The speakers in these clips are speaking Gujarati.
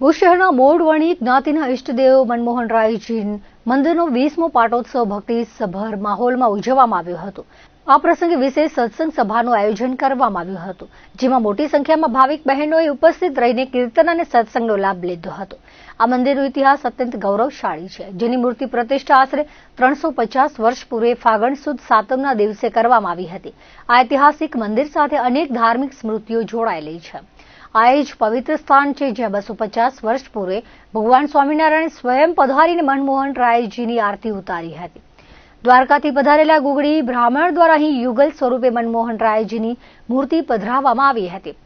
ભુજ શહેરના મોડવણી જ્ઞાતિના ઇષ્ટદેવ મનમોહનરાયજી મંદિરનો 20મો પાટોત્સવ ભક્તિસભર માહોલમાં ઉજવવામાં આવ્યો હતો। આ પ્રસંગે વિશેષ સત્સંગ સભાનું આયોજન કરવામાં આવ્યું હતું, જેમાં મોટી સંખ્યામાં ભાવિક બહેનોએ ઉપસ્થિત રહીને કીર્તન અને સત્સંગનો લાભ લીધો હતો। આ મંદિરનો ઇતિહાસ અત્યંત ગૌરવશાળી છે, જેની મૂર્તિ પ્રતિષ્ઠા આશરે 350 વર્ષ પૂર્વે ફાગણ સુદ સાતમના દિવસે કરવામાં આવી હતી। આ ઐતિહાસિક મંદિર સાથે અનેક ધાર્મિક સ્મૃતિઓ જોડાયેલી છે। આ જ પવિત્ર સ્થાન છે જ્યાં 250 વર્ષ પૂર્વે ભગવાન સ્વામિનારાયણ સ્વયં પધારીને મનમોહનરાયજીની આરતી ઉતારી હતી। દ્વારકાથી પધારેલા ગુગળી બ્રાહ્મણ દ્વારા અહીં યુગલ સ્વરૂપે મનમોહનરાયજીની મૂર્તિ પધરાવવામાં આવી હતી।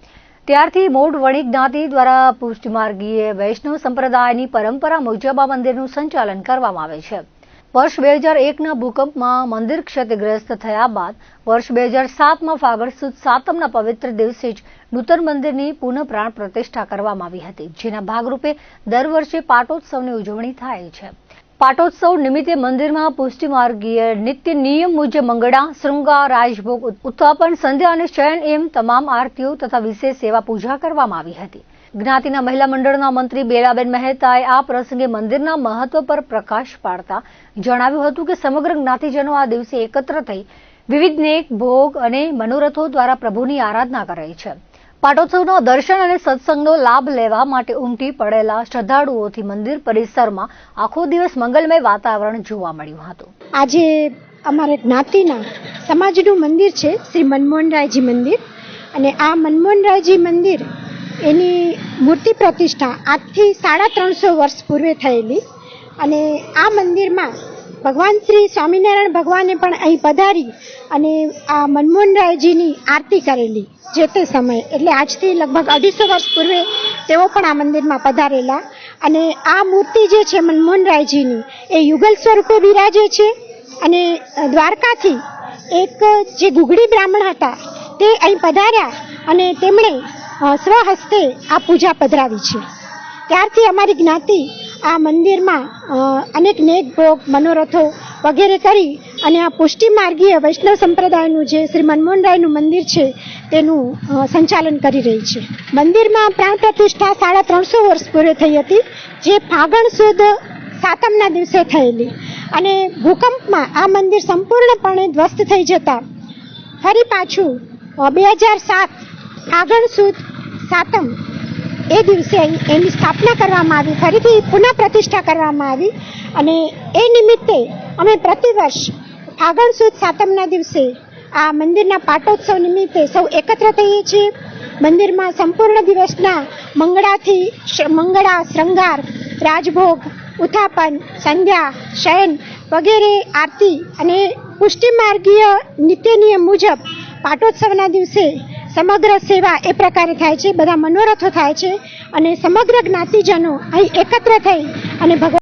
ત્યારથી મોડવણી જ્ઞાતિ દ્વારા પુષ્ટિમાર્ગીય વૈષ્ણવ સંપ્રદાયની પરંપરા મુજબ આ મંદિરનું સંચાલન કરવામાં આવે છે। વર્ષ 2001ના ભૂકંપમાં મંદિર ક્ષતિગ્રસ્ત થયા બાદ વર્ષ 2007માં ફાગણ સુદ સાતમના પવિત્ર દિવસે જ નૂતન મંદિરની પુનઃ પ્રાણ પ્રતિષ્ઠા કરવામાં આવી હતી, જેના ભાગરૂપે દર વર્ષે પાટોત્સવની ઉજવણી થાય છે। પાટોત્સવ નિમિત્તે મંદિરમાં પુષ્ટિમાર્ગીય નિત્ય નિયમ મુજબ મંગળા, શૃંગાર, રાજભોગ, ઉત્થાપન, સંધ્યા અને શયન એમ તમામ આરતીઓ તથા વિશેષ સેવા પૂજા કરવામાં આવી હતી। જ્ઞાતિના મહિલા મંડળના મંત્રી બેલાબેન મહેતાએ આ પ્રસંગે મંદિરના મહત્વ પર પ્રકાશ પાડતા જણાવ્યું હતું કે સમગ્ર જ્ઞાતિજનો આ દિવસે એકત્ર થઈ વિવિધ નેક ભોગ અને મનોરથો દ્વારા પ્રભુની આરાધના કરે છે। પાટોત્સવનો દર્શન અને સત્સંગનો લાભ લેવા માટે ઉમટી પડેલા શ્રદ્ધાળુઓથી મંદિર પરિસરમાં આખો દિવસ મંગલમય વાતાવરણ જોવા મળ્યું હતું। આજે અમારા જ્ઞાતિના સમાજનું મંદિર છે શ્રી મનમોહનરાયજી મંદિર, અને આ મનમોહનરાયજી મંદિર એની મૂર્તિ પ્રતિષ્ઠા આજથી 350 વર્ષ પૂર્વે થયેલી, અને આ મંદિરમાં ભગવાન શ્રી સ્વામિનારાયણ ભગવાને પણ અહીં પધારી અને આ મનમોહનરાયજીની આરતી કરેલી જે તે સમયે, એટલે આજથી લગભગ 250 વર્ષ પૂર્વે તેઓ પણ આ મંદિરમાં પધારેલા। અને આ મૂર્તિ જે છે મનમોહનરાયજીની એ યુગલ સ્વરૂપે બિરાજે છે, અને દ્વારકાથી એક જે ગુગળી બ્રાહ્મણ હતા તે અહીં પધાર્યા અને તેમણે સ્વહસ્તે આ પૂજા પધરાવી છે। ત્યારથી અમારી જ્ઞાતિ આ મંદિરમાં અનેક નેક ભોગ, મનોરથો વગેરે કરી અને આ પુષ્ટિમાર્ગીય વૈષ્ણવ સંપ્રદાયનું જે શ્રી મનમોહનરાયનું મંદિર છે તેનું સંચાલન કરી રહી છે। મંદિરમાં પ્રાણ પ્રતિષ્ઠા 350 વર્ષ પૂર્વે થઈ હતી, જે ફાગણ સુદ સાતમના દિવસે થયેલી, અને ભૂકંપમાં આ મંદિર સંપૂર્ણપણે ધ્વસ્ત થઈ જતા ફરી પાછું 2007 ફાગણ સુદ સાતમ એ દિવસે એની સ્થાપના કરવામાં આવી, ફરીથી પુનઃ પ્રતિષ્ઠા કરવામાં આવી, અને એ નિમિત્તે અમે પ્રતિવર્ષ ફાગણ સુદ સાતમના દિવસે આ મંદિરના પાટોત્સવ નિમિત્તે સૌ એકત્ર થઈએ છીએ। મંદિરમાં સંપૂર્ણ દિવસના મંગળા, શૃંગાર, રાજભોગ, ઉત્થાપન, સંધ્યા, શયન વગેરે આરતી અને પુષ્ટિમાર્ગીય નિત્ય નિયમ મુજબ પાટોત્સવના દિવસે સમગ્ર સેવા એ પ્રકારે થાય છે, બધા મનોરથો થાય છે, અને સમગ્ર જ્ઞાતિજનો અહીં એકત્ર થઈ અને ભગવાન